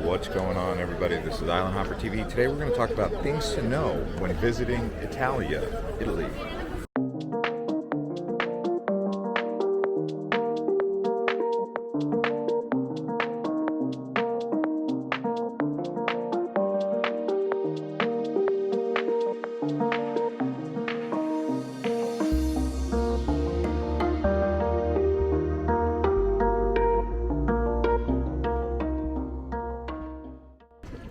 What's going on, everybody? This is Island Hopper TV. Today we're going to talk about things to know when visiting Italia, Italy.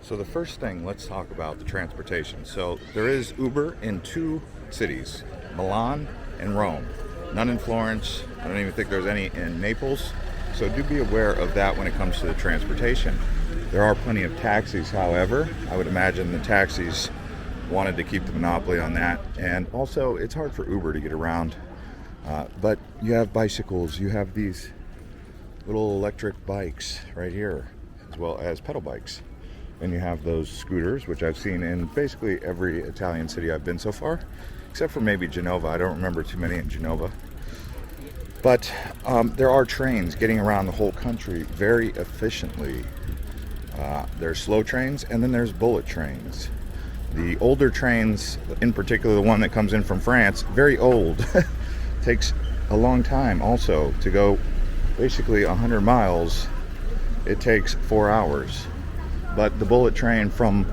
So the first thing, let's talk about the transportation. So there is Uber in two cities, Milan and Rome. None in Florence. I don't even think there's any in Naples. So do be aware of that when it comes to the transportation. There are plenty of taxis, however. I would imagine the taxis wanted to keep the monopoly on that. And also, it's hard for Uber to get around. But you have bicycles, you have these little electric bikes right here, as well as pedal bikes. And you have those scooters, which I've seen in basically every Italian city I've been so far, except for maybe Genova. I don't remember too many in Genova. But there are trains getting around the whole country very efficiently. There's slow trains, and then there's bullet trains. The older trains, in particular the one that comes in from France, very old, takes a long time also to go basically 100 miles. It takes 4 hours. But the bullet train from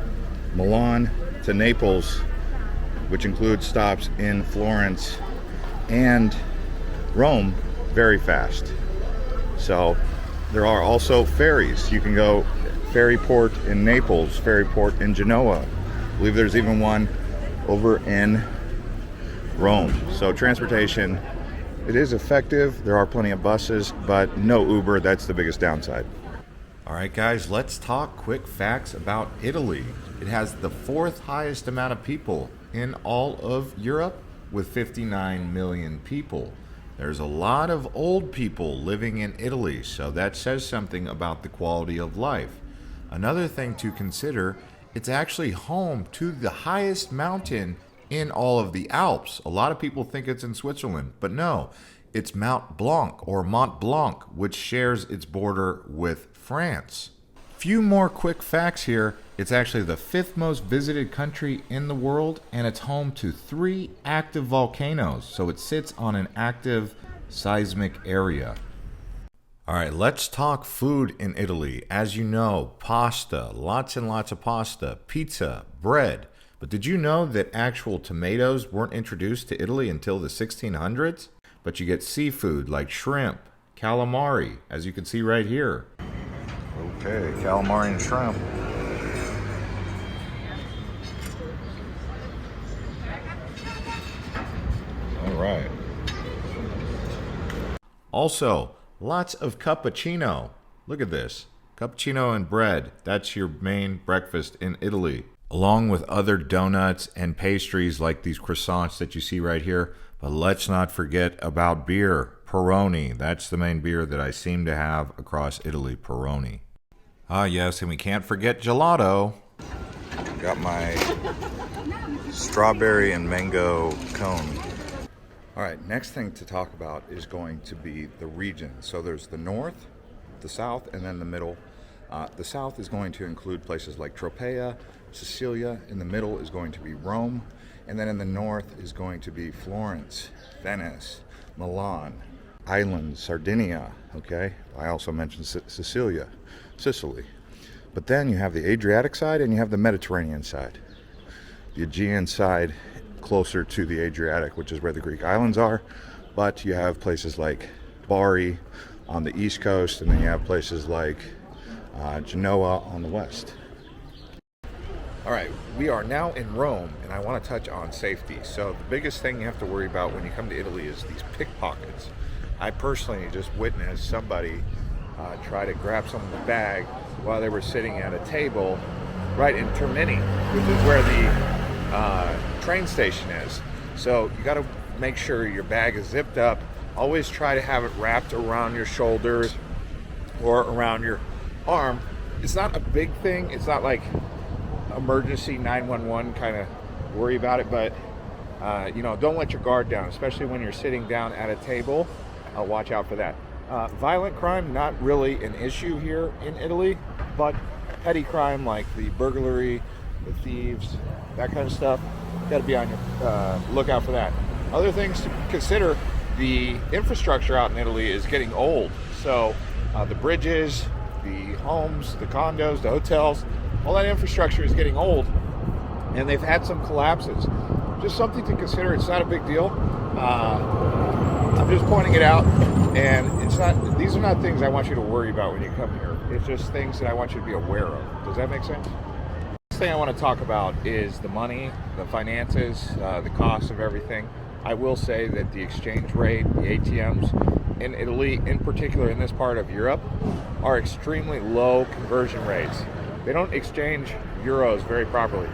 Milan to Naples, which includes stops in Florence and Rome, very fast. So there are also ferries. You can go ferry port in Naples, ferry port in Genoa. I believe there's even one over in Rome. So transportation, it is effective. There are plenty of buses, but no Uber. That's the biggest downside. All right, guys, let's talk quick facts about Italy. It has the fourth highest amount of people in all of Europe, with 59 million people. There's a lot of old people living in Italy, so that says something about the quality of life. Another thing to consider, it's actually home to the highest mountain in all of the Alps. A lot of people think it's in Switzerland, but no, it's Mount Blanc or Mont Blanc, which shares its border with France. Few more quick facts here. It's actually the fifth most visited country in the world, and it's home to 3 active volcanoes, so it sits on an active seismic area. All right, let's talk food in Italy. As you know, pasta, lots and lots of pasta, pizza, bread. But did you know that actual tomatoes weren't introduced to Italy until the 1600s? But you get seafood like shrimp, calamari, as you can see right here. Okay, calamari and shrimp. All right. Also, lots of cappuccino. Look at this. Cappuccino and bread. That's your main breakfast in Italy. Along with other donuts and pastries like these croissants that you see right here. But let's not forget about beer. Peroni. That's the main beer that I seem to have across Italy. Peroni. Ah, yes, and we can't forget gelato. Got my strawberry and mango cone. All right, next thing to talk about is going to be the region. So there's the north, the south, and then the middle. The south is going to include places like Tropea, Sicilia. In the middle is going to be Rome. And then in the north is going to be Florence, Venice, Milan, islands, Sardinia, okay? I also mentioned Sicily. But then you have the Adriatic side and you have the Mediterranean side. The Aegean side closer to the Adriatic, which is where the Greek islands are. But you have places like Bari on the east coast, and then you have places like Genoa on the west. All right, we are now in Rome, and I want to touch on safety. So the biggest thing you have to worry about when you come to Italy is these pickpockets. I personally just witnessed somebody try to grab someone's bag while they were sitting at a table right in Termini, which is where the train station is. So you got to make sure your bag is zipped up. Always try to have it wrapped around your shoulders or around your arm. It's not a big thing. It's not like emergency 911 kind of worry about it, but don't let your guard down, especially when you're sitting down at a table. Watch out for that. Violent crime, not really an issue here in Italy, but petty crime like the burglary, the thieves, that kind of stuff. Got to be on your lookout for that. Other things to consider: the infrastructure out in Italy is getting old. So the bridges, the homes, the condos, the hotels, all that infrastructure is getting old, and they've had some collapses. Just something to consider. It's not a big deal. I'm just pointing it out, and it's not. These are not things I want you to worry about when you come here. It's just things that I want you to be aware of. Does that make sense? Next thing I want to talk about is the money, the finances, the cost of everything. I will say that the exchange rate, the ATMs in Italy, in particular in this part of Europe, are extremely low conversion rates. They don't exchange euros very properly.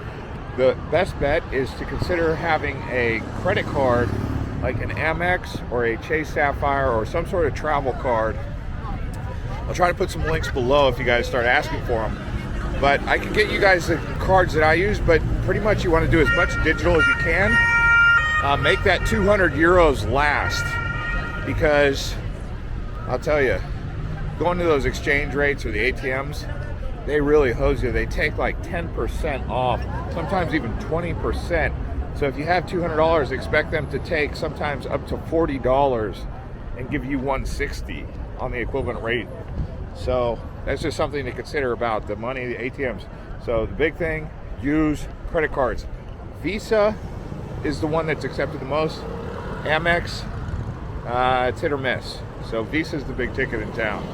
The best bet is to consider having a credit card like an Amex or a Chase Sapphire or some sort of travel card. I'll try to put some links below if you guys start asking for them. But I can get you guys the cards that I use, but pretty much you want to do as much digital as you can. Make that 200 euros last, because I'll tell you, going to those exchange rates or the ATMs, they really hose you. They take like 10% off, sometimes even 20%. So if you have $200, expect them to take sometimes up to $40 and give you $160 on the equivalent rate. So that's just something to consider about the money, the ATMs. So the big thing, use credit cards. Visa is the one that's accepted the most. Amex, it's hit or miss. So Visa is the big ticket in town.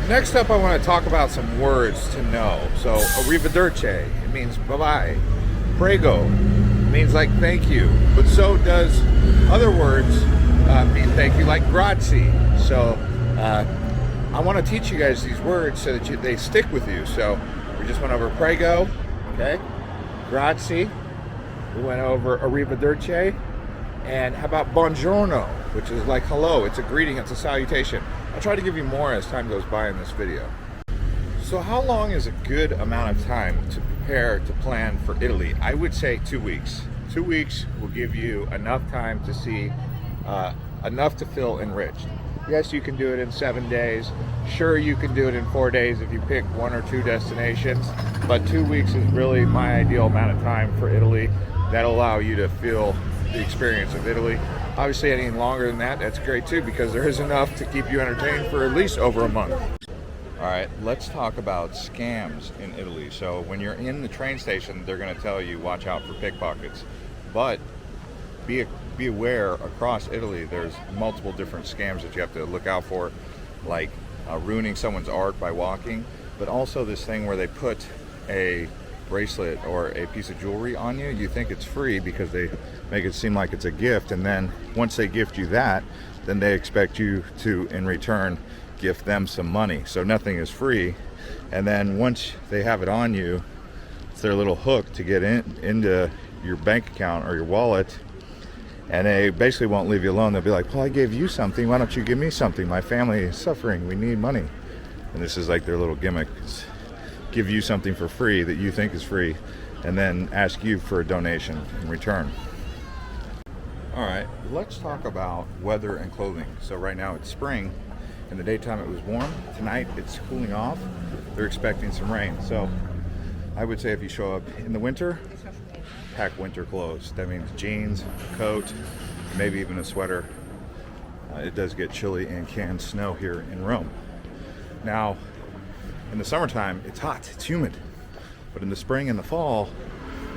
Next up, I want to talk about some words to know. So arrivederci, it means bye-bye. Prego means like thank you, but so does other words mean thank you, like grazie. So I want to teach you guys these words so that they stick with you. So we just went over prego, okay, grazie. We went over arrivederci, and how about buongiorno, which is like hello. It's a greeting, it's a salutation. I'll try to give you more as time goes by in this video. So how long is a good amount of time to prepare, to plan for Italy? I would say 2 weeks. 2 weeks will give you enough time to see, enough to feel enriched. Yes, you can do it in 7 days. Sure, you can do it in 4 days if you pick 1 or 2 destinations, but 2 weeks is really my ideal amount of time for Italy. That'll allow you to feel the experience of Italy. Obviously, anything longer than that, that's great too, because there is enough to keep you entertained for at least over a month. All right, let's talk about scams in Italy. So when you're in the train station, they're going to tell you watch out for pickpockets, but be aware across Italy there's multiple different scams that you have to look out for, like ruining someone's art by walking, but also this thing where they put a bracelet or a piece of jewelry on you. You think it's free because they make it seem like it's a gift, and then once they gift you that, then they expect you to in return gift them some money. So nothing is free, and then once they have it on you, it's their little hook to get into your bank account or your wallet, and they basically won't leave you alone. They'll be like, well, I gave you something, why don't you give me something? My family is suffering, we need money. And this is like their little gimmick. It's give you something for free that you think is free, and then ask you for a donation in return. All right, let's talk about weather and clothing. So right now it's spring. In the daytime it was warm. Tonight it's cooling off. They're expecting some rain. So I would say if you show up in the winter, pack winter clothes. That means jeans, coat, maybe even a sweater. It does get chilly and can snow here in Rome. Now, in the summertime, it's hot, it's humid. But in the spring and the fall,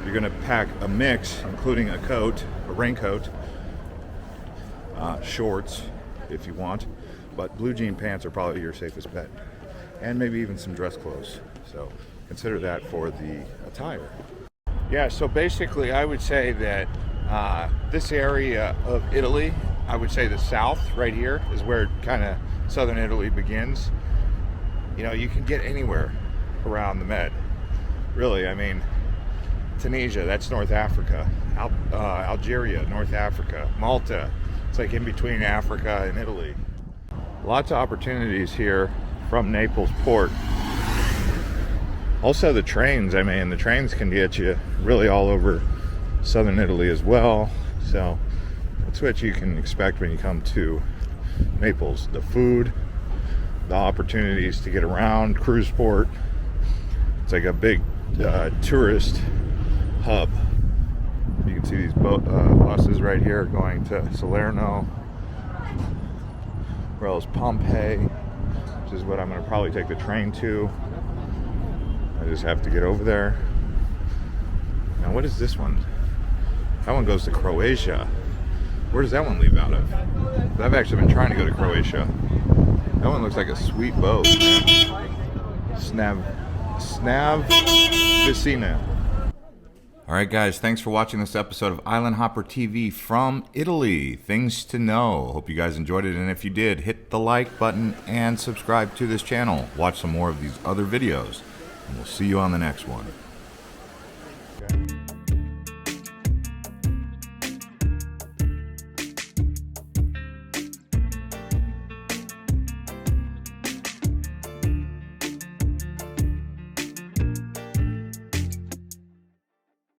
you're gonna pack a mix, including a coat, a raincoat, shorts if you want, but blue jean pants are probably your safest bet. And maybe even some dress clothes. So consider that for the attire. Yeah, so basically I would say that this area of Italy, I would say the south right here is where kind of southern Italy begins. You know, you can get anywhere around the Med. Really, I mean, Tunisia, that's North Africa. Algeria, North Africa. Malta, it's like in between Africa and Italy. Lots of opportunities here from Naples port. Also the trains, I mean, the trains can get you really all over southern Italy as well. So that's what you can expect when you come to Naples. The food, the opportunities to get around cruise port. It's like a big tourist hub. You can see these buses right here going to Salerno, or else Pompeii, which is what I'm going to probably take the train to. I just have to get over there. Now, what is this one? That one goes to Croatia. Where does that one leave out of? I've actually been trying to go to Croatia. That one looks like a sweet boat, man. Snav Vicina. Alright guys, thanks for watching this episode of Island Hopper TV from Italy. Things to know. Hope you guys enjoyed it, and if you did, hit the like button and subscribe to this channel. Watch some more of these other videos, and we'll see you on the next one.